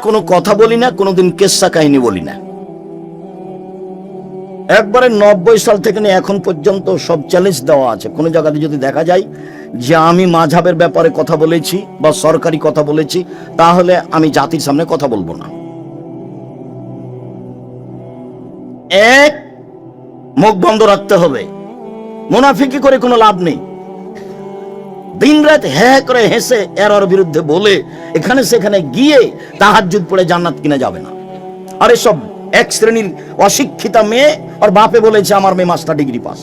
কোনো কথা বলি না, কোনোদিন কেসা কাহিনী বলি না। একবারে 90 সাল থেকে নিয়ে এখন পর্যন্ত সব চ্যালেঞ্জ দেওয়া আছে। কোন জায়গাতে যদি দেখা যায় যে আমি মাযহাবের ব্যাপারে কথা বলেছি বা সরকারি কথা বলেছি, তাহলে আমি জাতির সামনে কথা বলবো না। এক, মুখ বন্ধ রাখতে হবে। মুনাফিকি করে কোনো লাভ নেই। দিন রাত হ্যাঁ করে হেসে এর বিরুদ্ধে বলে এখানে সেখানে গিয়ে তাহাজ্জুদ পড়ে জান্নাত কিনা যাবে না। আর এসব এক শ্রেণীর অশিক্ষিতা মেয়ে, আর বাপে বলেছে আমার মেয়ে master degree pass.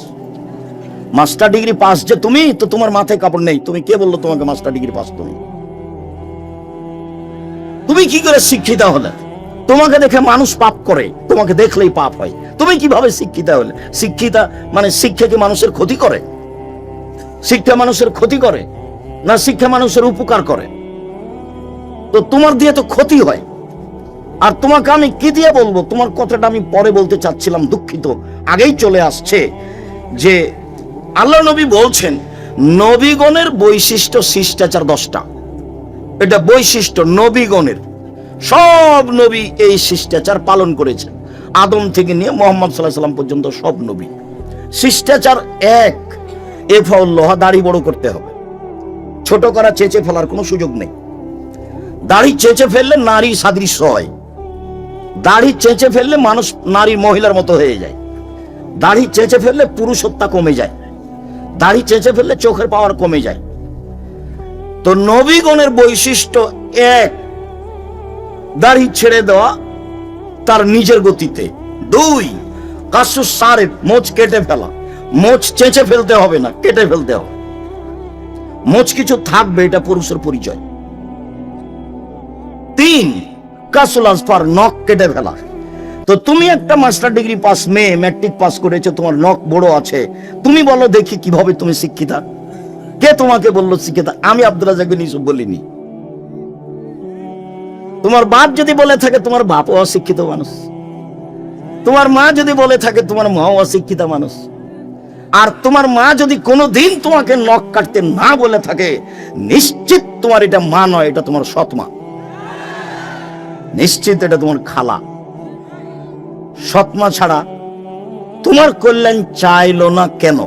Master degree pass যে তুমি, তো তোমার মাথায় কাপড় নেই। তুমি কে বললো তোমাকে মাস্টার ডিগ্রি পাস? তুমি কি করে শিক্ষিতা হলে? তোমাকে দেখে মানুষ পাপ করে, তোমাকে দেখলেই পাপ হয়। তুমি কিভাবে শিক্ষিতা হলে? শিক্ষিতা মানে শিক্ষা কি মানুষের ক্ষতি করে? শিক্ষা মানুষের ক্ষতি করে না শিক্ষা মানুষের উপকার করে? তো তোমার দিয়ে তো ক্ষতি হয়। আর তোমাকে আমি কি দিয়ে বলবো? তোমার কথাটা আমি পরে বলতে চাচ্ছিলাম, দুঃখিত, আগেই চলে আসছে। যে আল্লাহ নবী বলছেন নবীগণের বৈশিষ্ট্য শিষ্টাচার 10টা। এটা বৈশিষ্ট্য নবীগণের। সব নবী এই শিষ্টাচার পালন করেছেন, আদম থেকে নিয়ে মুহাম্মদ সাল্লাল্লাহু আলাইহি ওয়াসাল্লাম পর্যন্ত সব নবী। শিষ্টাচার 1, এফাউল্লাহ, দাড়ি বড় করতে হবে। ছোট করা, চেঁচে ফেলার কোনো সুযোগ নেই। দাড়ি চেঁচে ফেললে নারী সাদৃশ্য হয়। দাড়ি চেঁচে ফেললে মানুষ নারী মহিলার মতো হয়ে যায়। দাড়ি চেঁচে ফেললে পুরুষত্ব কমে যায়। দাড়ি চেঁচে ফেললে চোখের পাওয়ার কমে যায়। তো নবীগণের বৈশিষ্ট্য 1, দাড়ি ছেড়ে দেওয়া তার নিজের গতিতে। 2, কাসুস সারেফ, মোচ কেটে ফেলা। মোচ চেঁচে ফেলতে হবে না, কেটে ফেলতে হবে। মোচ কিছু থাকবে, এটা পুরুষের পরিচয়। 3, কাসুল আসফার, নখ কেটে ফেলা। তো তুমি একটা মাস্টার ডিগ্রি পাস মেয়ে, ম্যাট্রিক পাস করেছো, তোমার নখ বড় আছে, তুমি বলো দেখি কিভাবে তুমি শিক্ষিতা? কে তোমাকে বললো শিক্ষিতা? আমি আব্দুর রাজ্জাক বিন ইউসুফ বলিনি। তোমার বাপ যদি বলে থাকে, তোমার বাপও অশিক্ষিত মানুষ। তোমার মা যদি বলে থাকে, তোমার মাও অশিক্ষিত মানুষ। আর তোমার মা যদি কোনোদিন তোমাকে নখ কাটতে না বলে থাকে, নিশ্চিত তোমার এটা মা নয়, এটা তোমার সৎ মা। নিশ্চিত এটা তোমার খালা। সৎ মা ছাড়া তোমার কল্যাণ চাইলো না কেন?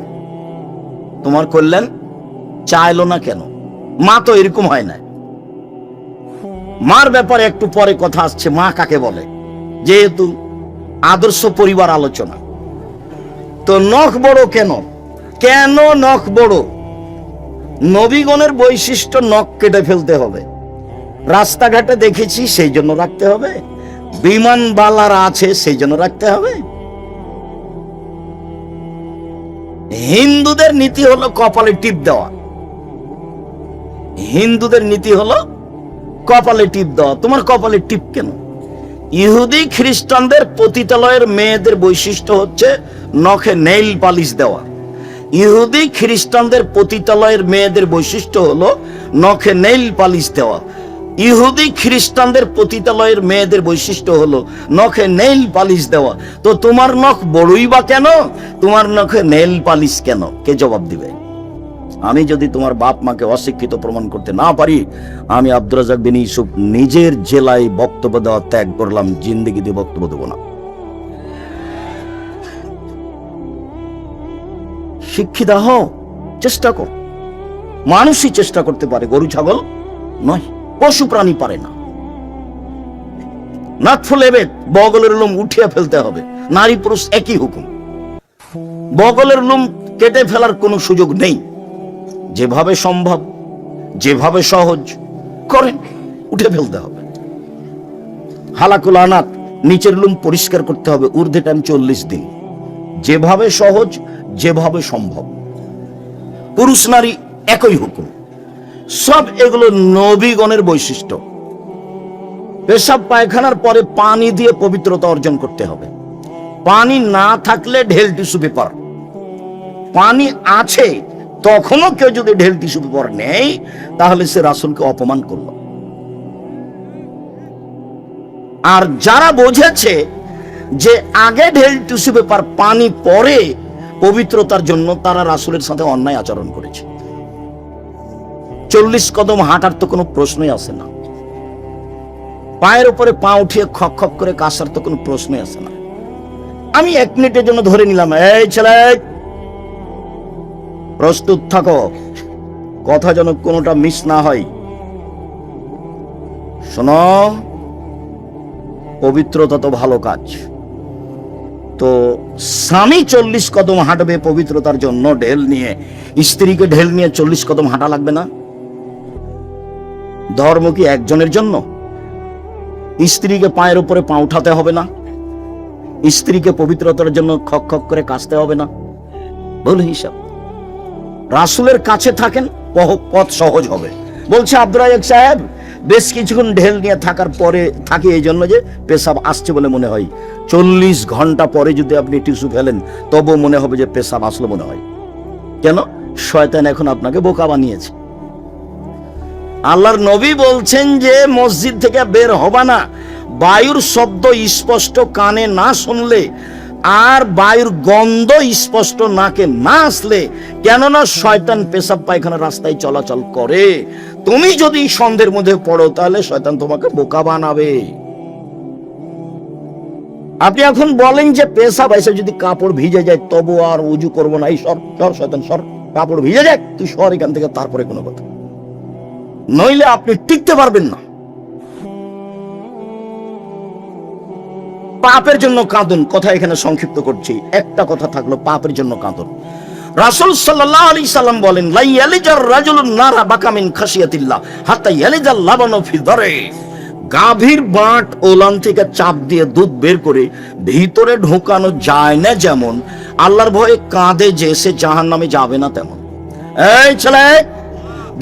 তোমার কল্যাণ চাইলো না কেন? মা তো এরকম হয় না। মার ব্যাপারে একটু পরে কথা আসছে, মা কাকে বলে, যেহেতু আদর্শ পরিবার আলোচনা। তো নখ বড় কেন? কেন নখ বড়? নবীগণের বৈশিষ্ট্য নখ কেটে ফেলতে হবে। রাস্তাঘাটে দেখেছি সেই জন্য রাখতে হবে। বিমানবালার আছে সেই জন্য রাখতে হবে। হিন্দুদের নীতি হলো কপালে টিপ দেওয়া। হিন্দুদের নীতি হলো কপালে টিপ দেওয়া। তোমার কপালে টিপ কেন? ইহুদি খ্রিস্টানদের পতিতালয়ের মেয়েদের বৈশিষ্ট্য হচ্ছে নখে নেইল পালিশ দেওয়া। ইহুদি খ্রিস্টানদের পতিতালয়ের মেয়েদের বৈশিষ্ট্য হলো নখে নেইল পালিশ দেওয়া। ইহুদি খ্রিস্টানদের পতিতালয়ের মেয়েদের বৈশিষ্ট্য হলো নখে নেইল পালিশ দেওয়া। তো তোমার নখ বড়ই বা কেন? তোমার নখে নেইল পালিশ কেন? কে জবাব দিবে? আমি যদি তোমার বাপ মাকে অশিক্ষিত প্রমাণ করতে না পারি, আমি আব্দুর রাজ্জাক বিন ইউসুফ নিজের জেলায় বক্তব্য দেওয়া ত্যাগ করলাম, জিন্দেগি দিয়ে বক্তব্য দেব না। শিক্ষিতা হও, চেষ্টা কর। মানুষই চেষ্টা করতে পারে, গরু ছাগল নয়। পশু প্রাণী পারে না। নাক ফুলেবে, বগলের লোম উঠিয়ে ফেলতে হবে। নারী পুরুষ একই হুকুম। বগলের লোম কেটে ফেলার কোনো সুযোগ নেই। যেভাবে সম্ভব, যেভাবে সহজ করেন, উঠে ফেলতে হবে। হালাকুল আনাত, নিচের লোম পরিষ্কার করতে হবে, ঊর্ধ্বে টাইম 40 দিন। যেভাবে সহজ, যেভাবে সম্ভব। পুরুষ নারী একই হুকুম। সব এগুলো নবীগণের বৈশিষ্ট্য। পেশাব পায়খানার পরে পানি দিয়ে পবিত্রতা অর্জন করতে হবে। পানি না থাকলে ঢেল টিস্যু পেপার। পানি আছে তখনও কেউ যদি ঢেল টিস্যু পেপার নেই, তাহলে সে রাসূলকে অপমান করল। আর যারা বোঝেছে যে আগে ঢেল টিস্যু পেপার, পানি পরে পবিত্রতার জন্য, তারা রাসূলের সাথে অন্যায় আচরণ করেছে। 40 কদম হাঁটার তো কোনো প্রশ্নই আসে না। পায়ের উপরে পা উঠিয়ে খক খক করে কাশার তো কোনো প্রশ্নই আসে না। আমি 1 মিনিটের জন্য ধরে নিলাম, এই ছেলে প্রস্তুত থাকো, কথা যেন কোনোটা মিস না হয়। শোনো, পবিত্রতা তো ভালো কাজ, তো স্বামী 40 কদম হাঁটবে পবিত্রতার জন্য ঢেল নিয়ে, স্ত্রীকে ঢেল নিয়ে 40 কদম হাঁটা লাগবে না? ধর্ম কি একজনের জন্য? স্ত্রীকে পায়ের উপরে পা উঠাতে হবে না? স্ত্রীকে পবিত্রতার জন্য খক খক করে কাশতে হবে না? ভুল হিসাব। রাসূলের কাছে থাকেন, পথ সহজ হবে। বলছে আব্দুর রাজ্জাক সাহেব, বেশ কিছুক্ষণ ঢেল নিয়ে থাকার পরে থাকি এই জন্য যে পেশাব আসছে বলে মনে হয়। 40 ঘন্টা পরে যদি আপনি টিস্যু ফেলেন তবুও মনে হবে যে পেশাব আসলো মনে হয়। কেন? শয়তান এখন আপনাকে বোকা বানিয়েছে। আল্লাহর নবী বলছেন যে মসজিদ থেকে বের হবা না বায়ুর শব্দ স্পষ্ট কানে না শুনলে, আর বায়ুর গন্ধ স্পষ্ট নাকে না আসলে। কেননা শয়তান পেশাব পায়খানা রাস্তায় চলাচল করে। তুমি যদি সন্ধ্যের মধ্যে পড়ো তাহলে শয়তান তোমাকে বোকা বানাবে। আপনি এখন বলেন যে পেশাব এসে যদি কাপড় ভিজে যায় তবু আর উজু করবো না, এই সর সর শয়তান সর, কাপড় ভিজে যাক তুই সর এখান থেকে, তারপরে কোনো কথা, নইলে আপনি টিকতে পারবেন না। পাপের জন্য কাঁদুন, কথা এখানে সংক্ষিপ্ত করছি, একটা কথা থাকলো, পাপের জন্য কাঁদুন। রাসূল সাল্লাল্লাহু আলাইহি সাল্লাম বলেন, লা ইয়ালিজার রাজুলুন নারা বাকা মিন খাশিয়াতিল্লাহ হাত্তা ইয়ালিজাল লাবানু ফি দারে। গাভীর বাট ওলান থেকে চাপ দিয়ে দুধ বের করে ভিতরে ঢোকানো যায় না যেমন, আল্লাহর ভয়ে কাঁদে যে সে জাহান্নামে যাবে না তেমন। এই ছেলে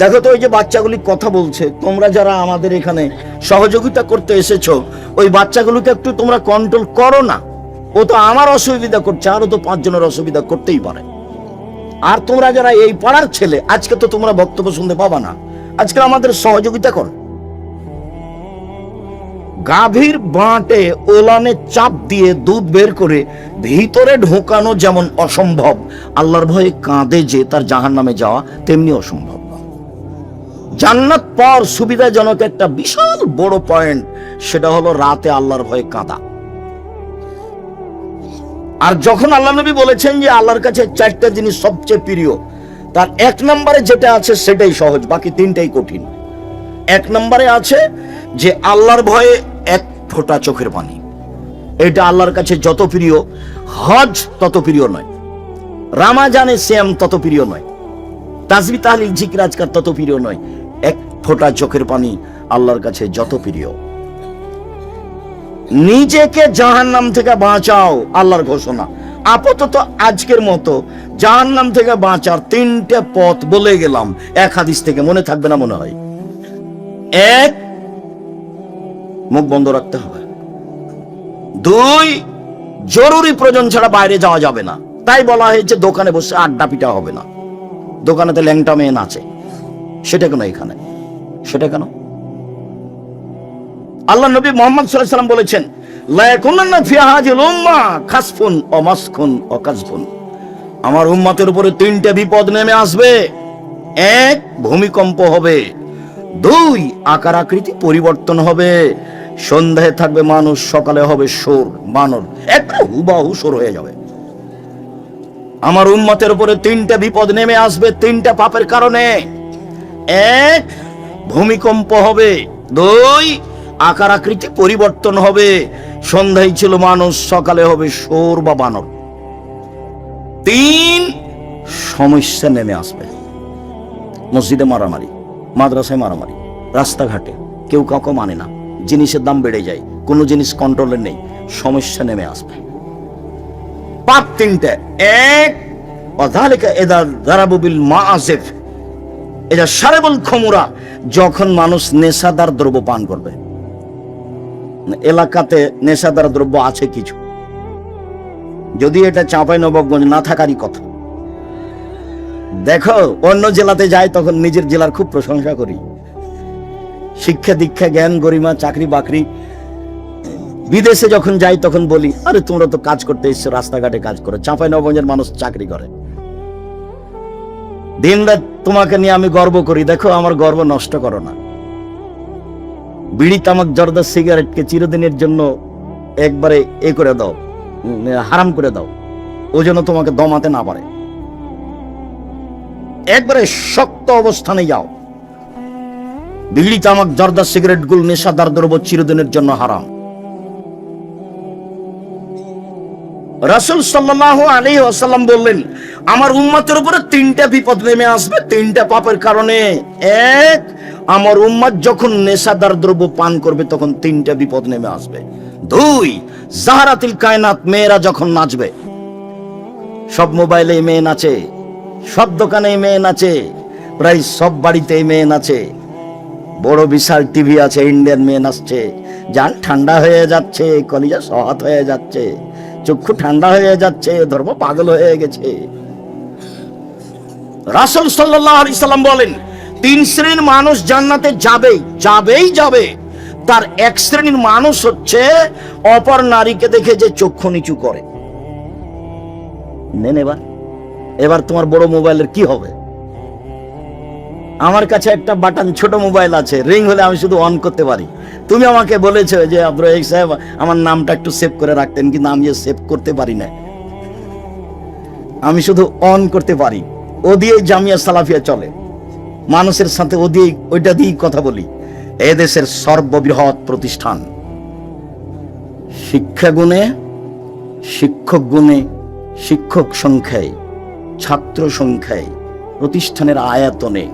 দেখো তো, ওই যে বাচ্চাগুলি কথা বলছে, তোমরা যারা আমাদের এখানে সহযোগিতা করতে এসেছো, ওই বাচ্চাগুলোকে একটু তোমরা কন্ট্রোল করো না। ও তো আমার অসুবিধা করছে, আরো তো 5 জনের অসুবিধা করতেই পারে। আর তোমরা যারা এই পাড়ার ছেলে, আজকে তো তোমরা বক্তব্য শুনতে পাবা না, আজকে আমাদের সহযোগিতা কর। গাভীর বাঁটে ওলানে চাপ দিয়ে দুধ বের করে ভিতরে ঢোকানো যেমন অসম্ভব, আল্লাহর ভয়ে কাঁদে যে তার জাহান্নামে যাওয়া তেমনি অসম্ভব। জান্নাত পাওয়ার সুবিধাজনক একটা বিশাল বড় পয়েন্ট, সেটা হলো রাতে আল্লাহর ভয়ে কাঁদা। আর যখন আল্লাহ নবী বলেছেন যে আল্লাহর কাছে 4টা জিনিস সবচেয়ে প্রিয়, তার 1 নম্বরে যেটা আছে সেটাই সহজ, বাকি 3টাই কঠিন। 1 নম্বরে আছে যে আল্লাহর ভয়ে 1 ফোঁটা চোখের পানি, এটা আল্লাহর কাছে যত প্রিয়, হজ তত প্রিয় নয়, রামাজানে সিয়াম তত প্রিয় নয়, তাসবিহ তাহলিল জিকির আজকার তত প্রিয় নয়। 1 ফোঁটা চোখের পানি আল্লাহর কাছে যত প্রিয়। নিজেকে জাহান্নাম থেকে বাঁচাও, আল্লাহর ঘোষণা। আপাতত আজকের মতো জাহান্নাম থেকে বাঁচার 3টে পথ বলে গেলাম, 1 হাদিস থেকে, মনে থাকবে না মনে হয়। 1, মুখ বন্ধ রাখতে হবে। 2, জরুরি প্রয়োজন ছাড়া বাইরে যাওয়া যাবে না। তাই বলা হয়েছে দোকানে বসে আড্ডা পিটা হবে না। দোকানেতে ল্যাংটা মেয়ে নাচে, সেটা কেন এখানে? সেটা কেন? আল্লাহ নবী মুহাম্মদ সাল্লাল্লাহু আলাইহি ওয়াসাল্লাম বলেছেন, লা ইয়াকুনান্না ফি হাযিল উম্মাহ খাসফুন ওয়া মাসখুন ওয়া কাযফুন। আমার উম্মতের উপরে 3টে বিপদ নেমে আসবে। 1, ভূমিকম্প হবে। 2, আকার আকৃতি পরিবর্তন হবে। সন্ধ্যায় থাকবে মানুষ, সকালে হবে শোর বানর, একটা হুবাহু শোর হয়ে যাবে। আমার উম্মতের উপরে 3টে বিপদ নেমে আসবে 3টা পাপের কারণে। 1, ভূমিকম্প হবে। 2, আকার আকৃতি পরিবর্তন হবে। সন্ধ্যায় ছিল মানুষ, সকালে হবে শোর বা বানর। 3, সমস্যা নেমে আসবে। মসজিদে মারামারি, মাদ্রাসায় মারামারি, রাস্তাঘাটে কেউ কাউকে মানে না, জিনিসের দাম বেড়ে যায়, কোনো জিনিস কন্ট্রোলে নেই, সমস্যা নেমে আসবে। পাপ 3টে। 1, ওয়াযালিকা ইযা যারাবু বিল মাআসিফ, এটা শারাবুল খুমরা, যখন মানুষ নেশাদার দ্রব্য পান করবে। এলাকাতে নেশাদার দ্রব্য আছে কিছু, যদি এটা চাঁপাইনবাবগঞ্জ না থাকারই কথা। দেখো অন্য জেলাতে যাই তখন নিজের জেলার খুব প্রশংসা করি, শিক্ষা দীক্ষা জ্ঞান গরিমা চাকরি বাকরি। বিদেশে যখন যাই তখন বলি, আরে তোমরা তো কাজ করতে এসছো, রাস্তাঘাটে কাজ করো। চাঁপাইনবাবগঞ্জের মানুষ চাকরি করে, দিনরাত তোমাকে নিয়ে আমি গর্ব করি। দেখো আমার গর্ব নষ্ট করো না। বিড়ি তামাক জর্দা সিগারেটকে চিরদিনের জন্য একবারে করে দাও, হারাম করে দাও, ও যেন তোমাকে দমাতে না পারে। একবারে শক্ত অবস্থানে যাও। বিড়ি তামাক জর্দা সিগারেট গুলো নেশাদার দ্রব্য চিরদিনের জন্য হারাম। রাসূল সাল্লাল্লাহু আলাইহি ওয়াসাল্লাম বললেন, আমার উম্মতের উপরে 3টা বিপদ নেমে আসবে 3টা পাপের কারণে। এক, আমার উম্মত যখন নেশাদার দ্রব্য পান করবে তখন 3টা বিপদ নেমে আসবে। 2, জাহারাতিল কায়নাত, মেয়েরা যখন নাচবে। সব মোবাইলে মেয়ে নাচে, সব দোকানে মেয়ে নাচে, প্রায় সব বাড়িতে মেয়ে নাচে। বড় বিশাল টিভি আছে, ইন্ডিয়ান মেয়ে নাচছে, জান ঠান্ডা হয়ে যাচ্ছে, কলিজা সহাত হয়ে যাচ্ছে, চক্ষু ঠান্ডা হয়ে যাচ্ছে, ধর্ম পাগল হয়ে গেছে। রাসূল সাল্লাল্লাহু আলাইহি সাল্লাম বলেন, 3 শ্রেণীর মানুষ জান্নাতে যাবে। তার এক শ্রেণীর মানুষ হচ্ছে অপর নারীকে দেখে যে চক্ষু নিচু করে। নেন এবার তোমার বড় মোবাইলের কি হবে? আমার কাছে একটা বাটন ছোট মোবাইল আছে, রিং হলে আমি শুধু অন করতে পারি। তুমি আমাকে বলেছো যে আব্দুর রাহিক সাহেব আমার নামটা একটু সেভ করে রাখতেন, কিন্তু আমি সেভ করতে পারি না, আমি শুধু অন করতে পারি। ও দিয়ে জামিয়া সালাফিয়া চলে, মানুষের সাথে ওইটা দিয়েই কথা বলি। এদেশের সর্ববৃহৎ প্রতিষ্ঠান, শিক্ষা গুণে, শিক্ষক গুণে, শিক্ষক সংখ্যায়, ছাত্র সংখ্যায়, প্রতিষ্ঠানের আয়তনে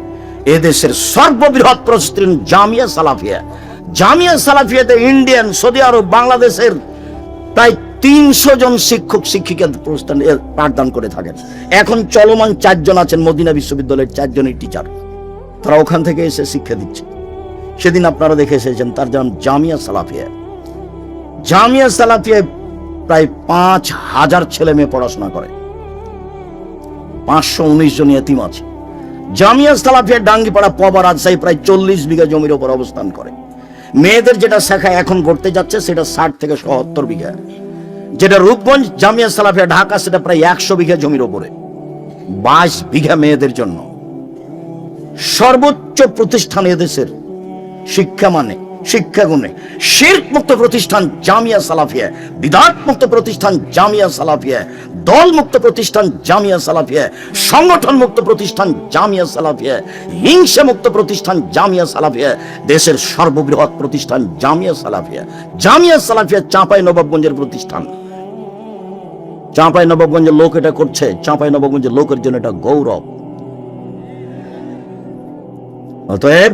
এদেশের সর্ববৃহৎ প্রতিষ্ঠান জামিয়া সালাফিয়া। জামিয়া সালাফিয়াতে ইন্ডিয়ান, সৌদি আরব, বাংলাদেশের প্রায় 300 জন শিক্ষক শিক্ষিকা প্রতিষ্ঠানে পাঠদান করে থাকেন। এখন চলমান 4 জন আছেন মদিনা বিশ্ববিদ্যালয়ের, 4 জনই টিচার, তারা ওখান থেকে এসে শিক্ষা দিচ্ছে। সেদিন আপনারা দেখে এসেছেন, তার নাম জামিয়া সালাফিয়া। জামিয়া সালাফিয়ায় প্রায় 5000 ছেলে মেয়ে পড়াশোনা করে, 519 জন ইতিম আছে। জামিয়া সালাফিয়া ডাঙ্গিপাড়া পবা রাজশাহী প্রায় 40 বিঘা জমির উপর অবস্থান করে। মেয়েদের যেটা শাখা এখন করতে যাচ্ছে সেটা 60 থেকে 70 বিঘা। যেটা রূপগঞ্জ জামিয়া সালাফিয়া ঢাকা, সেটা প্রায় 100 বিঘা জমির উপরে, 22 বিঘা মেয়েদের জন্য। সর্বোচ্চ প্রতিষ্ঠান এদেশের শিক্ষা মানে, শিক্ষা গুণে। শিরক মুক্ত প্রতিষ্ঠান জামিয়া সালাফিয়া, বিদআত মুক্ত প্রতিষ্ঠান জামিয়া সালাফিয়া, দল মুক্ত প্রতিষ্ঠান জামিয়া সালাফিয়া, সংগঠন মুক্ত প্রতিষ্ঠান জামিয়া সালাফিয়া, হিংসা মুক্ত প্রতিষ্ঠান জামিয়া সালাফিয়া, দেশের সর্ববৃহৎ প্রতিষ্ঠান জামিয়া সালাফিয়া। জামিয়া সালাফিয়া চাঁপাইনবাবগঞ্জের প্রতিষ্ঠান। চাঁপাইনবাবগঞ্জের লোক এটা করছে, চাঁপাইনবাবগঞ্জের লোকের জন্য এটা গৌরব। অতএব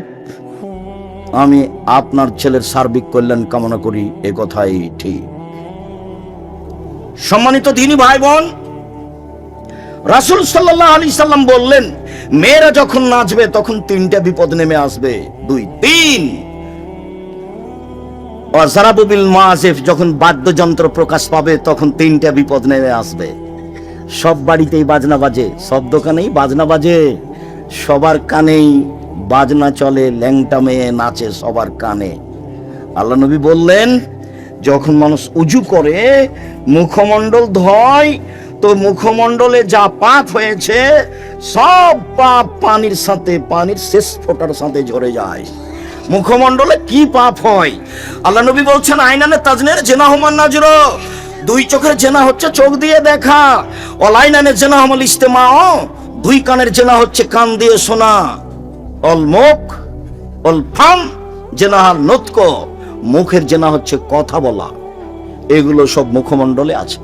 আমি আপনার ছেলের সার্বিক কল্যাণ কামনা করি, এ কথাই ঠিক। সম্মানিত দ্বীনী ভাই বোন, রাসূল সাল্লাল্লাহু আলাইহি সাল্লাম বললেন, মেয়েরা যখন নাচবে তখন 3টা বিপদ নেমে আসবে। 2, 3, ওয়াজারাবু বিল মাযিফ, যখন বাদ্যযন্ত্র প্রকাশ পাবে তখন 3টা বিপদ নেমে আসবে। সব বাড়িতেই বাজনা বাজে, সব দোকানেই বাজনা বাজে, সবার কানেই বাজনা চলে, ল্যাংটা মেয়ে নাচে সবার কানে। আল্লাহ নবী বললেন, যখন মানুষ উজু করে মুখমণ্ডল ধয়, তো মুখমণ্ডলে যা পাপ হয়েছে সব পাপ পানির সাথে, পানির শেষ ফোঁটার সাথে ঝরে যায়। মুখমণ্ডলে কি পাপ হয়? আল্লাহ নবী বলছেন, আইনানে তাজনের জেনা হুমান নাজর, 2 চোখের জেনা হচ্ছে চোখ দিয়ে দেখা। অলাইনানে জেনা হুমাল ইস্তেমাও, 2 কানের জেনা হচ্ছে কান দিয়ে শোনা। অল মুখ অল ফাম জেনাহাল নতক, মুখের জেনা হচ্ছে কথা বলা। এগুলো সব মুখমণ্ডলে আছে।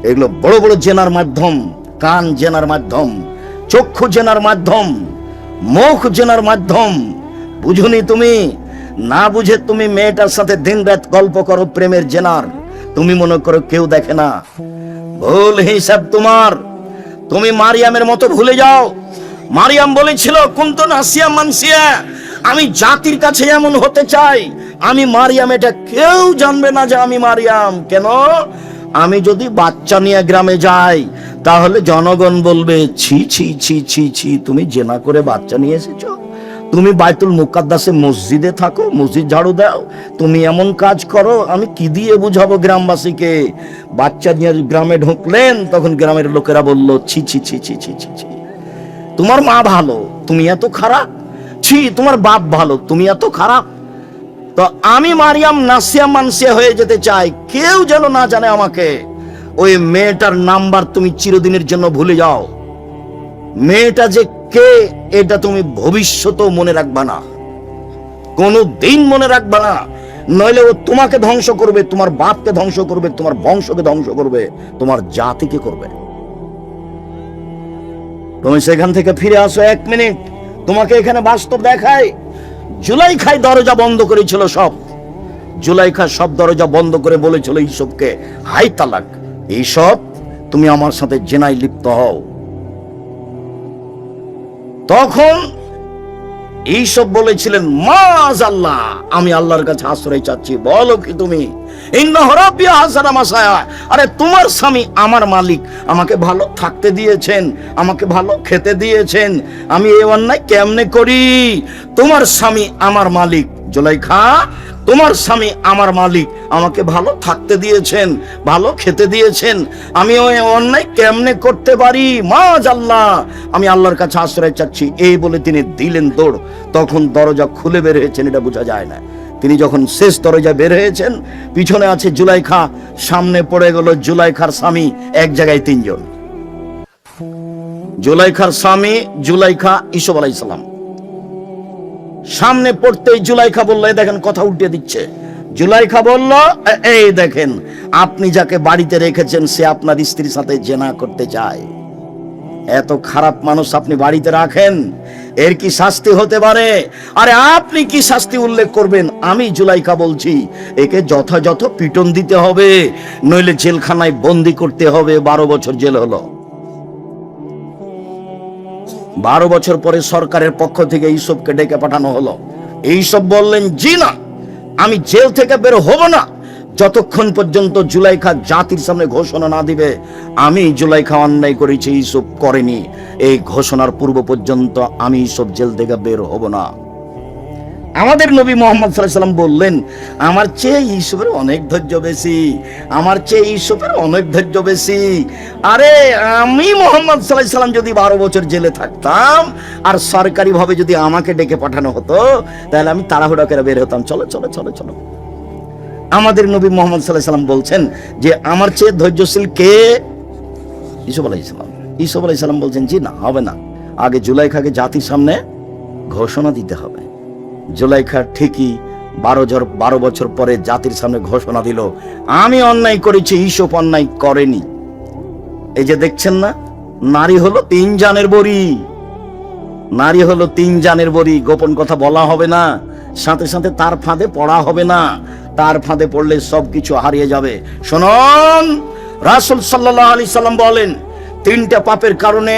এগুলো বড় বড় জেনার মাধ্যম, কান জেনার মাধ্যম, চক্ষু জেনার মাধ্যম, মুখ জেনার মাধ্যম। বুঝুনি তুমি? না বুঝে তুমি মেয়েটার সাথে দিন রাত গল্প করো প্রেমের জেনার, তুমি মনে করো কেউ দেখে না। ভুল হিসাব তোমার। তুমি মারিয়ামের মতো ভুলে যাও। মারিয়াম বলেছিল, কুনতু নাসিয়া মানসিয়া, আমি জাতির কাছে এমন হতে চাই, আমি মারিয়াম, এটা কেউ জানবে না যে আমি মারিয়াম। কেন? আমি যদি বাচ্চা নিয়ে গ্রামে যাই তাহলে জনগণ বলবে, ছি ছি ছি ছি ছি, তুমি জেনা করে বাচ্চা নিয়ে এসেছো। তুমি বাইতুল মুকাদ্দাসে মসজিদে থাকো, মসজিদ ঝাড়ু দাও, তুমি এমন কাজ করো, আমি কি দিয়ে বুঝাবো গ্রামবাসীকে? বাচ্চা নিয়ে গ্রামে ঢুকলেন, তখন গ্রামের লোকেরা বলল, ছি ছি ছি ছি ছি ছি ছি, তোমার মা ভালো, তুমি এত খারাপ। ছি, তোমার বাপ ভালো, তুমি এত খারাপ। তো আমি মারিয়াম নাসিয়া মানসিয়া হয়ে যেতে চাই, কেউ যেন না জানে আমাকে। ওই মেয়েটার নাম্বার তুমি চিরদিনের জন্য ভুলে যাও। মেয়েটা যে কে এটা তুমি ভবিষ্যতেও মনে রাখবা না, কোনো দিন মনে রাখবা না, নইলে ও তোমাকে ধ্বংস করবে, তোমার বাপকে ধ্বংস করবে, তোমার বংশকে ধ্বংস করবে, তোমার জাতিকে করবে। তুমি সেখান থেকে ফিরে আসো 1 মিনিট, তোমাকে এখানে বাস্তব দেখায়। জুলাইখায় দরজা বন্ধ করেছিল সব, জুলাইখা সব দরজা বন্ধ করে বলেছিল ইউসুফকে, হাই তালাক, এইসব তুমি আমার সাথে জেনায় লিপ্ত হও। তখন এইসব বলেছিলেন মাআযাল্লাহ, আমি আল্লাহর কাছে আশ্রয় চাচ্ছি। বলো কি তুমি? ইন্নাহু রাব্বী আহসানা মাসায়া, আরে তোমার স্বামী আমার মালিক, আমাকে ভালো থাকতে দিয়েছেন, আমাকে ভালো খেতে দিয়েছেন, আমি এই অন্যায় কেমনে করি? তোমার স্বামী আমার মালিক জুলাইখা, তোমার স্বামী আমার মালিক, আমাকে ভালো থাকতে দিয়েছেন, ভালো খেতে দিয়েছেন, আমি ওই অন্যায় কেমনে করতে পারি? মাআযাল্লাহ, আমি আল্লাহর কাছে আশ্রয় চাচ্ছি। এই বলে তিনি দিলেন দৌড়। তখন দরজা খুলে বের হয়েছেন, এটা বোঝা যায় না। তিনি যখন শেষ দরজা বের হয়েছেন, পিছনে আছে জুলাইখা, সামনে পড়ে গেল জুলাইখার স্বামী, এক জায়গায় 3 জন। জুলাইখার স্বামী, জুলাইখা, ইউসুফ আলাইহিস সালাম। সামনে পড়তেই জুলাইখা বলল, এই দেখেন, কথা উল্টে দিচ্ছে। জুলাইখা বলল, এই দেখেন, আপনি যাকে বাড়িতে রেখেছেন সে আপনার স্ত্রীর সাথে জেনা করতে চায়। এত খারাপ মানুষ আপনি বাড়িতে রাখেন, এর কি শাস্তি হতে পারে? আরে আপনি কি শাস্তি উল্লেখ করবেন? আমি জুলাইখা বলছি, একে যথাযথ পিটন দিতে হবে, নইলে জেলখানায় বন্দি করতে হবে। 12 বছর জেল হলো। 12 বছর পরে সরকারের পক্ষ থেকে ইউসুফকে ডেকে পাঠানো হলো। ইউসুফ বললেন, জি না, আমি জেল থেকে বের হব না যতক্ষণ পর্যন্ত জুলাইখা জাতির সামনে ঘোষণা না দিবে আমি জুলাইখা অন্যায় করেছি, ইউসুফ করেনি। এই ঘোষণার পূর্ব পর্যন্ত আমি ইউসুফ জেল থেকে বের হব না। আমাদের নবী মুহাম্মদ সাল্লাল্লাহু আলাইহি ওয়াসাল্লাম বললেন, আমার চেয়ে ইউসুফের অনেক ধৈর্য বেশি, আমার চেয়ে ইউসুফের অনেক ধৈর্য বেশি। আরে আমি মুহাম্মদ সাল্লাল্লাহু আলাইহি ওয়াসাল্লাম যদি 12 বছর জেলে থাকতাম আর সরকারি ভাবে যদি আমাকে ডেকে পাঠানো হতো, তাহলে আমি তাড়াহুড়া করে বের হতাম, চলো চলো চলো চলো। আমাদের নবী মুহাম্মদ সাল্লাল্লাহু আলাইহি ওয়াসাল্লাম বলছেন যে আমার চেয়ে ধৈর্যশীল কে? ইউসুফ আলাইহিস সালাম। ইউসুফ আলাইহিস সালাম বলছেন, জি না, হবে না, আগে জুলাইখাকে জাতির সামনে ঘোষণা দিতে হবে। জুলাইখা ঠিকই 12 বছর পরে জাতির সামনে ঘোষণা দিল, আমি অন্যায় করেছি, ইউসুফ অন্যায় করেনি। এই যে দেখছেন না, নারী হলো 3 জানের বড়ি, নারী হলো 3 জানের বড়ি। গোপন কথা বলা হবে না, সাথে সাথে তার ফাঁদে পড়া হবে না, তার ফাঁদে পড়লে সবকিছু হারিয়ে যাবে। শুনুন, রাসূল সাল্লাল্লাহু আলাইহি সাল্লাম বলেন, 3টা পাপের কারণে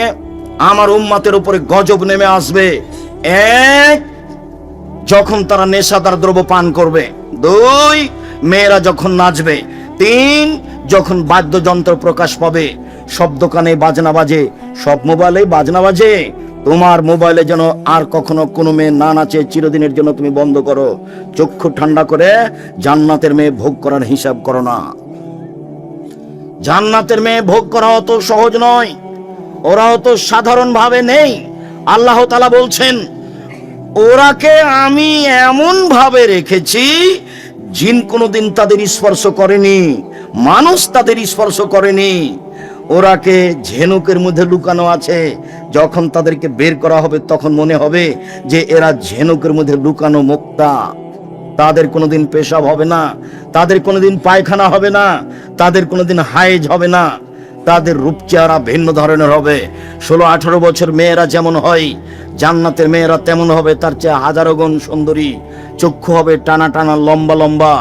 আমার উম্মতের উপরে গজব নেমে আসবে। 1, যখন তারা নেশাদার দ্রব্য পান করবে। 2, মেয়েরা যখন নাচবে। 3, যখন বাদ্যযন্ত্র প্রকাশ পাবে। সব দোকানে বাজনা বাজে, সব মোবাইলে বাজনা বাজে। তোমার মোবাইলে যেন আর কখনো কোনো মেয়ে না নাচে, চিরদিনের জন্য তুমি বন্ধ করো। চক্ষু ঠান্ডা করে জান্নাতের মেয়ে ভোগ করার হিসাব করো না। জান্নাতের মেয়ে ভোগ করা অত সহজ নয়, ওরা অত সাধারণ ভাবে নেই। আল্লাহ তাআলা বলছেন, ওরাকে আমি এমন ভাবে রেখেছি, জিন কোনোদিন তাদের স্পর্শ করেনি, মানুষ তাদের স্পর্শ করেনি। ওরাকে ঝিনুকের মধ্যে লুকানো আছে, যখন তাদেরকে বের করা হবে তখন মনে হবে যে এরা ঝিনুকের মধ্যে লুকানো মুক্তা। তাদের কোনোদিন পেশাব হবে না, তাদের কোনোদিন পায়খানা হবে না, তাদের কোনোদিন হায়েজ হবে না। তাদের রূপ চেহারা ভিন্ন ধরনের হবে। 16-18 বছর মেয়েরা যেমন হয়, জান্নাতের মেয়েরা তেমন হবে, তার চেয়ে হাজারো গুণ সুন্দরী। চক্ষু হবে টানা টানা, লম্বা লম্বা,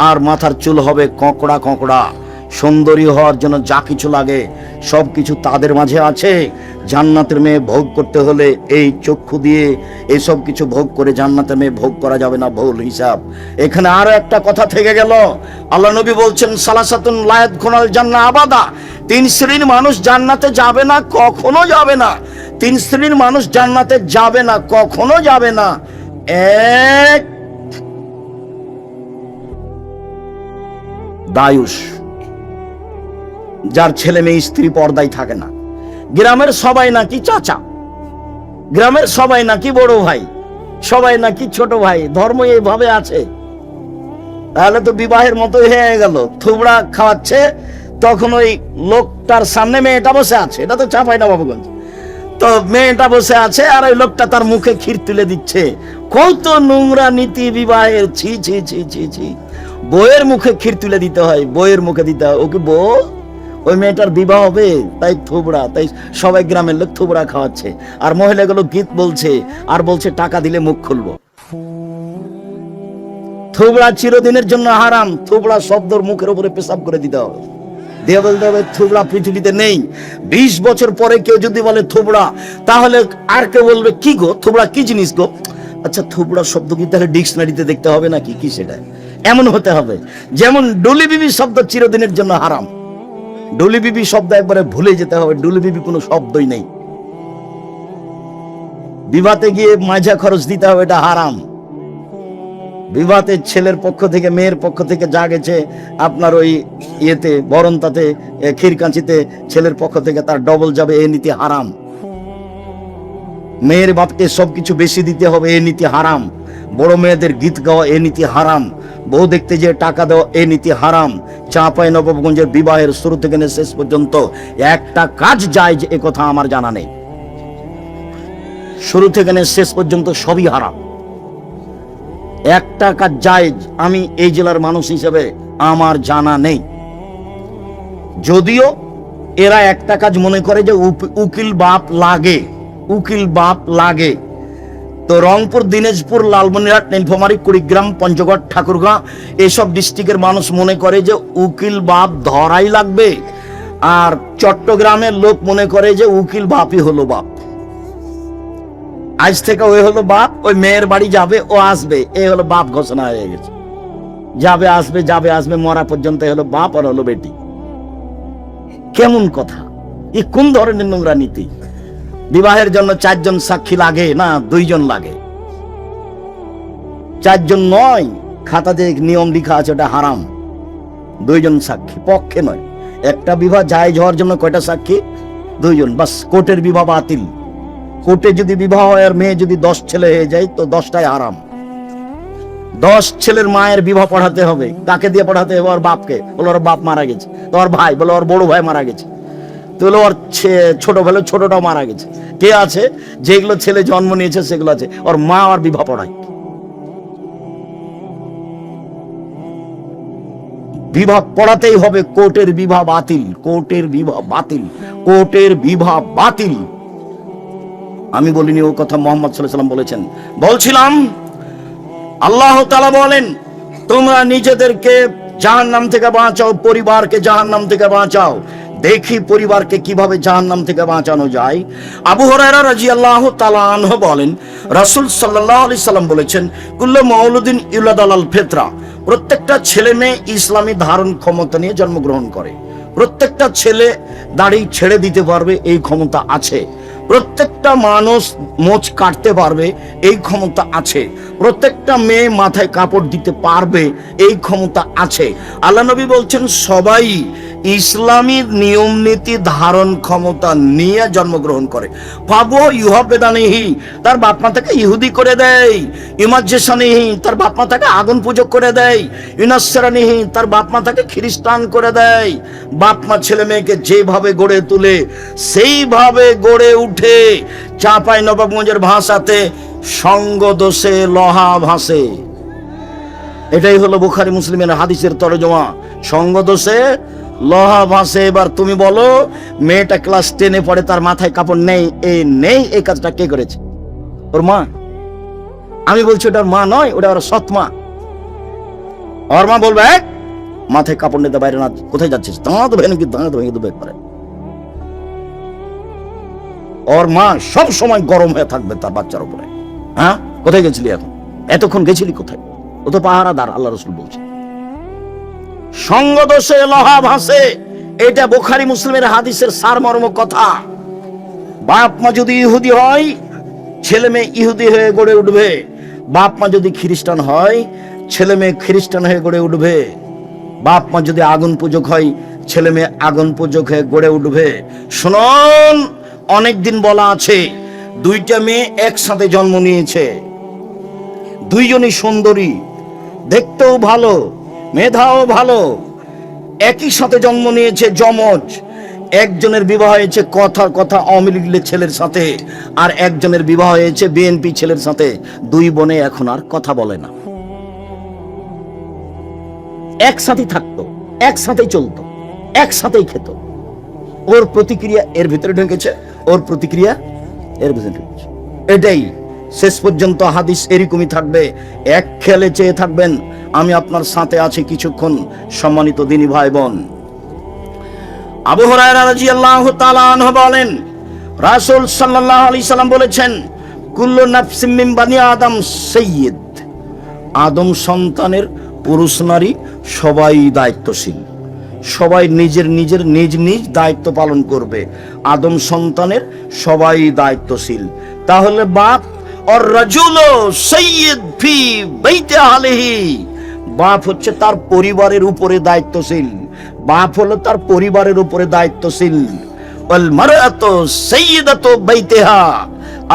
আর মাথার চুল হবে কোঁকড়া কোঁকড়া। সুন্দরী হওয়ার জন্য যা কিছু লাগে সব কিছু তাদের মাঝে আছে। জান্নাতের মেয়ে ভোগ করতে হলে এই চক্ষু দিয়ে এসব কিছু ভোগ করে জান্নাতের মেয়ে ভোগ করা যাবে না, ভুল হিসাব। এখানে আরো একটা কথা থেকে গেল। আল্লাহ নবী বলছেন, সালাসাতুন লা ইয়াদখুলুল জান্নাহ আবাদা, 3 শ্রেণীর মানুষ জান্নাতে যাবে না, কখনো যাবে না। 3 শ্রেণীর মানুষ জান্নাতে যাবে না, কখনো যাবে না। 1, দায়ুস, যার ছেলে মেয়ে স্ত্রী পর্দায় থাকে না। গ্রামের সবাই নাকি চাচা, গ্রামের সবাই নাকি বড় ভাই, সবাই নাকি ছোট ভাই, ধর্ম এইভাবে আছে। তাহলে তো বিবাহের মতোই হয়ে গেল। থুবড়া খাওয়াচ্ছে, তখন ওই লোকটার সামনে মেয়েটা বসে আছে, এটা তো চাঁপাইনবাবগঞ্জ। তো মেয়েটা বসে আছে আর ওই লোকটা তার মুখে ক্ষীর তুলে দিচ্ছে। কত নোংরা নীতি বিবাহের! ছি ছি ছি ছি ছি। বউয়ের মুখে ক্ষীর তুলে দিতে হয়, বউয়ের মুখে দিতে হয়। ওকে বউ, ওই মেয়েটার বিবাহ হবে তাই থুবড়া, তাই সবাই গ্রামের লোক থুবড়া খাওয়াচ্ছে। আর মহিলাগুলো গীত বলছে আর বলছে টাকা দিলে মুখ খুলবো। থুবড়া চিরদিনের জন্য হারাম। থুবড়া শব্দর মুখের উপরে পেশাব করে দিতে হবে, দিয়ে বলতে হবে থুবড়া পৃথিবীতে নেই। 20 বছর পরে কেউ যদি বলে থুবড়া, তাহলে আর কেউ বলবে কি গো, থুবড়া কি জিনিস গো? আচ্ছা, থুবড়া শব্দ কি তাহলে ডিকশনারিতে দেখতে হবে নাকি, কি সেটা এমন হতে হবে? যেমন ডুলি বিবি শব্দ চিরদিনের জন্য হারাম, ডুলি বিবি শব্দ একবারে ভুলে যেতে হবে। ডুলি বিবি কোনো শব্দই নেই। বিবাহতে গিয়ে মাঝা খরচ দিতে হবে, এটা হারাম। বিবাহতে ছেলের পক্ষ থেকে মেয়ের পক্ষ থেকে যা গেছে আপনার ওই ইয়েতে বরণতাতে ক্ষীরকাঞ্চিতে ছেলের পক্ষ থেকে তার ডবল যাবে, এই নীতি হারাম। মেয়ের বাপকে সবকিছু বেশি দিতে হবে, এই নীতি হারাম। বড় মেয়েদের গীত গাওয়া, এই নীতি হারাম। বউ দেখতে যে টাকা দেওয়া, এই নীতি হারাম। চাঁপাইনবাবগঞ্জের বিবাহের শুরু থেকে শেষ পর্যন্ত একটা কাজ যায় যে এ কথা আমার জানা নেই। শুরু থেকে শেষ পর্যন্ত সবই হারাম। একটা কাজ জায়েজ আমি এই জেলার মানুষ হিসেবে আমার জানা নেই। যদিও এরা একটা কাজ মনে করে যে উকিল বাপ লাগে, উকিল বাপ লাগে। তো রংপুর, দিনাজপুর, লালমনিরহাট, নীলফামারী, কুড়িগ্রাম, পঞ্চগড়, ঠাকুরগাঁ এসব ডিস্ট্রিক্টের মানুষ মনে করে যে উকিল বাপ ধরাই লাগবে। আর চট্টগ্রামের লোক মনে করে যে উকিল বাপই হলো বাপ। আজ থেকে ওই হলো বাপ, ওই মেয়ের বাড়ি যাবে, ও আসবে, এই হলো বাপ ঘোষণা হয়ে গেছে। যাবে আসবে, যাবে আসবে, মরা পর্যন্ত হলো বাপ আর হলো বেটি। কেমন কথা! এ কোন ধরনের নোংরা নীতি? বিবাহের জন্য 4 জন সাক্ষী লাগে না 2 জন লাগে? 4 জন নয়, খাতাতে নিয়ম লিখা আছে, ওটা হারাম। 2 জন সাক্ষী পক্ষে নয়। একটা বিবাহ জায়েজ হওয়ার জন্য কয়টা সাক্ষী? 2 জন, বাস। কোর্টের বিবাহ বাতিল। কোর্টে যদি বিবাহ হয় আর মেয়ে যদি 10 ছেলে হয়ে যায় তো 10টাই হারাম। 10 ছেলের মায়ের বিবাহ পড়াতে হবে। কাকে দিয়ে পড়াতে হবে? ওর বাপকে। বলে ওর বাপ মারা গেছে। তো ওর ভাই বলে ওর বড় ভাই মারা গেছে। তো বলে ওর ছোট ভাই ছোটটাও মারা গেছে। কে আছে? যেগুলো ছেলে জন্ম নিয়েছে সেগুলো আছে। ওর মা আর বিবাহ পড়ায়। বিবাহ পড়াতেই হবে। কোর্টের বিবাহ বাতিল, কোর্টের বিবাহ বাতিল, কোর্টের বিবাহ বাতিল। আমি বলিনি, ও কথা মুহাম্মদ সাল্লাল্লাহু আলাইহি ওয়াসাল্লাম বলেছেন। বলছিলাম আল্লাহ তাআলা বলেন, তোমরা নিজেদেরকে জাহান্নাম থেকে বাঁচাও, পরিবারকে জাহান্নাম থেকে বাঁচাও। দেখি পরিবারকে কিভাবে জাহান্নাম থেকে বাঁচানো যায়। আবু হুরায়রা রাদিয়াল্লাহু তাআলা আনহু বলেন, রাসূল সাল্লাল্লাহু আলাইহি সাল্লাম বলেছেন, কুল্লু মাউলুদিন ইউলাদু আলাল ফিতরা। প্রত্যেকটা ছেলে মেয়ে ইসলামী ধারণ ক্ষমতা নিয়ে জন্মগ্রহণ করে। প্রত্যেকটা ছেলে দাড়ি ছেড়ে দিতে পারবে, এই ক্ষমতা আছে। প্রত্যেকটা মানুষ মোচ কাটতে পারবে, এই ক্ষমতা আছে। প্রত্যেকটা মেয়ে মাথায় কাপড় দিতে পারবে, এই ক্ষমতা আছে। আল্লাহ নবী বলছেন সবাই ইসলামী নিয়ম নীতি ধারণ ক্ষমতা নিয়ে জন্মগ্রহণ করে। পাবো ইউহাবেদানিহি, তার বাপ মা তাকে ইহুদি করে দেয়। ইমাজ্জেসানিহি, তার বাপ মা তাকে আগুন পূজক করে দেয়। ইনাসরানিহি, তার বাপ মা তাকে খ্রিস্টান করে দেয়। বাপ মা ছেলে মেয়েকে যেভাবে গড়ে তুলে সেইভাবে গড়ে উঠে। চাঁপাইনবাবগঞ্জের ভাষাতে সঙ্গ দোষে লোহা ভাসে। এটাই হলো বুখারী মুসলিমের হাদিসের তরজমা। সঙ্গ দোষে লোহা ভাসে। এবার তুমি বলো, মেয়েটা ক্লাস 10-এ পড়ে, তার মাথায় কাপড় নেই, এই কাজটা কে করেছে? ওর মা। আমি বলছি ওটার মা নয়, ওটা ওর সৎ মা। ওর মা বলবে মাথায় কাপড় নিতে বাইরে না, কোথায় যাচ্ছিস? দাঁত ভেঙে দেবে একবারে। ওর মা সব সময় গরম হয়ে থাকবে তার বাচ্চার উপরে। হ্যাঁ, কোথায় গেছিলি এখন? এতক্ষণ গেছিলি কোথায়? ও তো পাহারাদার, আল্লাহ রাসূল বলছে। সঙ্গ দোষে লোহা ভাসে, এটা বুখারী মুসলিমের হাদিসের সারমর্ম কথা। বাপ মা যদি ইহুদি হয়, ছেলে মেয়ে ইহুদি হয়ে গড়ে উঠবে। বাপ মা যদি খ্রিস্টান হয়, ছেলে মেয়ে খ্রিস্টান হয়ে গড়ে উঠবে। বাপ মা যদি আগুন পূজক হয়, ছেলে মেয়ে আগুন পূজক হয়ে গড়ে উঠবে। শুনুন, অনেকদিন বলা আছে 2টা মেয়ে একসাথে জন্ম নিয়েছে। 2জনই সুন্দরী, দেখতেও ভালো, মেধাও ভালো, একই সাথে জন্ম নিয়েছে যমজ। একজনের বিবাহ হয়েছে কথার কথা আওয়ামী লীগের ছেলের সাথে, আর একজনের বিবাহ হয়েছে বিএনপি ছেলের সাথে। দুই বোনে এখন আর কথা বলে না, একসাথেই থাকতো, একসাথেই চলতো, একসাথেই খেত। ওর প্রতিক্রিয়া এর ভিতরে ঢুকেছে, ওর প্রতিক্রিয়া এর ভিতরে ঢুকেছে। এটাই শেষ পর্যন্ত হাদিস এরকমই থাকবে। এক খেয়ালে চেয়ে থাকবেন, আমি আপনার সাথে আছি কিছুক্ষণ। সম্মানিত দিনী ভাই বোন, আবু হুরায়রা রাদিয়াল্লাহু তাআলা আনহু বলেন, রাসূল সাল্লাল্লাহু আলাইহি সাল্লাম বলেছেন, কুল্লু নাফসিম মিন বানি আদম সাইয়্যিদ। আদম সন্তানের পুরুষ নারী সবাই দায়িত্বশীল, সবাই নিজের নিজের নিজ নিজ দায়িত্ব পালন করবে। আদম সন্তানের সবাই দায়িত্বশীল। তাহলে বাপ আর রাজুলু সাইয়্যিদ ফি বাইতি আহলিহি, বাপ হচ্ছে তার পরিবারের উপরে দায়িত্বশীল, বাপ হলো তার পরিবারের উপরে দায়িত্বশীল। ওয়াল মারআতু সাইয়্যিদাতু বাইতিহা,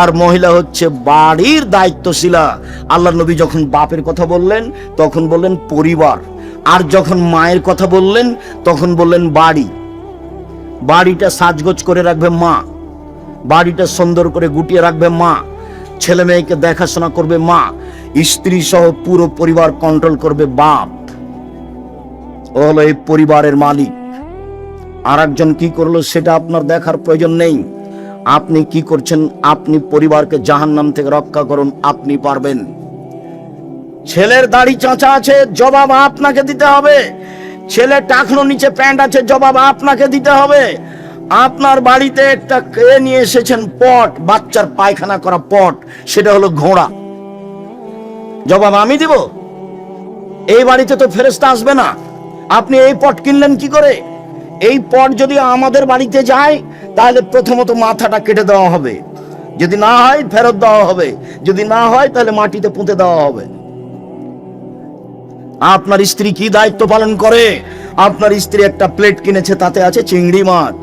আর মহিলা হচ্ছে বাড়ির দায়িত্বশীলা। আল্লাহর নবী যখন বাপের কথা বললেন তখন বললেন পরিবার, আর যখন মায়ের কথা বললেন তখন বললেন বাড়ি। বাড়িটা সাজগোজ করে রাখবে মা, বাড়িটা সুন্দর করে গুটিয়ে রাখবে মা, ছেলে মেয়েকে দেখাশোনা করবে মা, স্ত্রী সহ পুরো পরিবার কন্ট্রোল করবে বাপ। ও হলো এই পরিবারের মালিক। আর একজন কি করলো সেটা আপনার দেখার প্রয়োজন নেই। আপনি কি করছেন, আপনি পরিবারকে জাহান্নাম থেকে রক্ষা করুন, আপনি পারবেন। ছেলের দাড়ি চাঁচা আছে, জবাব আপনাকে দিতে হবে। ছেলে টাকনো নিচে প্যান্ট আছে, জবাব আপনাকে দিতে হবে। আপনার বাড়িতে একটা কে নিয়ে এসেছেন পট, বাচ্চার পায়খানা করা পট, সেটা হলো ঘোড়া, জবাব আমি দিব? এই বাড়িতে তো ফেরেশতা আসবে না। আপনি এই পট কিনলেন কি করে? এই পট যদি আমাদের বাড়িতে যায় তাহলে প্রথমত মাথাটা কেটে দেওয়া হবে, যদি না হয় ফেরত দেওয়া হবে, যদি না হয় তাহলে মাটিতে পুঁতে দেওয়া হবে। আপনার স্ত্রী কি দায়িত্ব পালন করে? আপনার স্ত্রী একটা প্লেট কিনেছে, তাতে আছে চিংড়ি মাছ,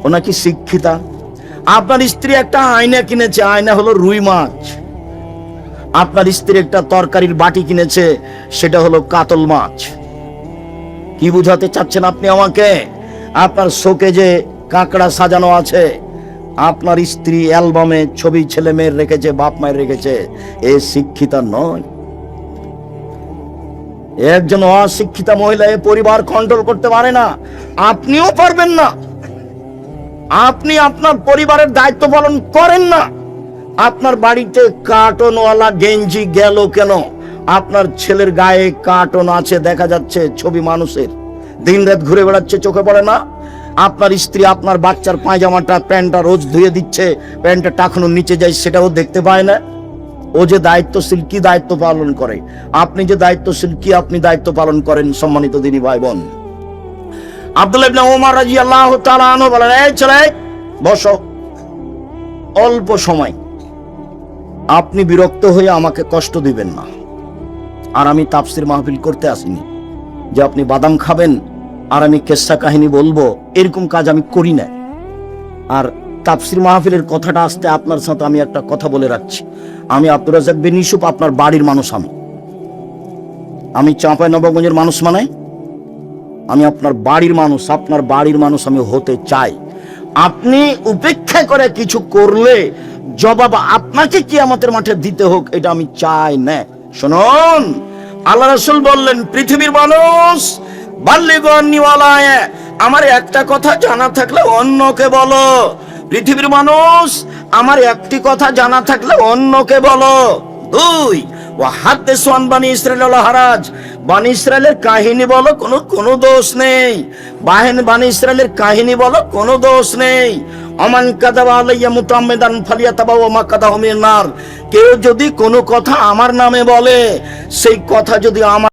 ও নাকি শিক্ষিতা। আপনার স্ত্রী একটা আয়না কিনেছে, আয়না হলো রুই মাছ। আপনার স্ত্রী একটা তরকারির বাটি কিনেছে, সেটা হলো কাতল মাছ। কি বুঝাতে চাচ্ছেন আপনি আমাকে? আপনার শোকেজে কাঁকড়া সাজানো আছে, আপনার স্ত্রী অ্যালবামে ছবি ছেলে মেয়ের রেখেছে, বাপ মায়ের রেখেছে, এ শিক্ষিতা নয়। একজন অশিক্ষিতা মহিলা এ পরিবার কন্ট্রোল করতে পারে না, আপনিও পারবেন না। আপনি আপনার পরিবারের দায়িত্ব পালন করেন না। আপনার বাড়িতে কার্টনওয়ালা গেঞ্জি গেল কেন? আপনার ছেলের গায়ে কার্টন আছে, দেখা যাচ্ছে ছবি মানুষের, দিনরাত ঘুরে বেড়াচ্ছে, চোখে পড়ে না? আপনার স্ত্রী আপনার বাচ্চার পায়জামাটা প্যান্টটা রোজ ধুয়ে দিচ্ছে, প্যান্টটা টাকানোর নিচে যায়, সেটাও দেখতে পায় না। ও যে দায়িত্বশীল, কি দায়িত্ব পালন করে? আপনি যে দায়িত্বশীল, কি আপনি দায়িত্ব পালন করেন? সম্মানিত দিনী ভাই বোন, আব্দুল্লাহ ইবনে ওমর রাদিয়াল্লাহু তাআলা আনহু বলেন, এই ছেলে বসো, অল্প সময়, আপনি বিরক্ত হয়ে আমাকে কষ্ট দিবেন না। আর আমি তাফসীর মাহফিল করতে আসিনি যে আপনি বাদাম খাবেন আর আমি কিসসা কাহিনী বলবো, এরকম কাজ আমি করি না। আর তাফসীর মাহফিলের কথাটা আসতে আপনার সাথে আমি একটা কথা বলে রাখছি। আমি আব্দুর রাজ্জাক বিন ইউসুফ আপনার বাড়ির মানুষ। আমি চাঁপাইনবাবগঞ্জের মানুষ, মানে আমি আপনার বাড়ির মানুষ, আপনার বাড়ির মানুষ আমি হতে চাই। আপনি উপেক্ষা করে কিছু করলে জবাব আপনাকে কিয়ামতের মাঠে দিতে হোক, এটা আমি চাই না। শুনুন, আল্লাহ রাসূল বললেন, পৃথিবীর মানুষ বাল্লিগু আন্নী ওয়ালা, আমার একটা কথা জানা থাকলে অন্যকে বলো। পৃথিবীর মানুষ আমার একটি কথা জানা থাকলে অন্যকে বলো। দুই, ওয়া হাদিসু আন বানি ইসরাঈল ওয়ালা হারাজ, বানি ইসরাঈলের কাহিনী বলো, কোনো দোষ নেই। বানি ইসরাঈলের কাহিনী বলো, কোনো দোষ নেই। আমান কাযাবা আলাইয়া মুতাআম্মিদান ফালিয়াতাবাওয়া মাকাদাহু মিনান নার, কেউ যদি কোনো কথা আমার নামে বলে, সেই কথা যদি আমার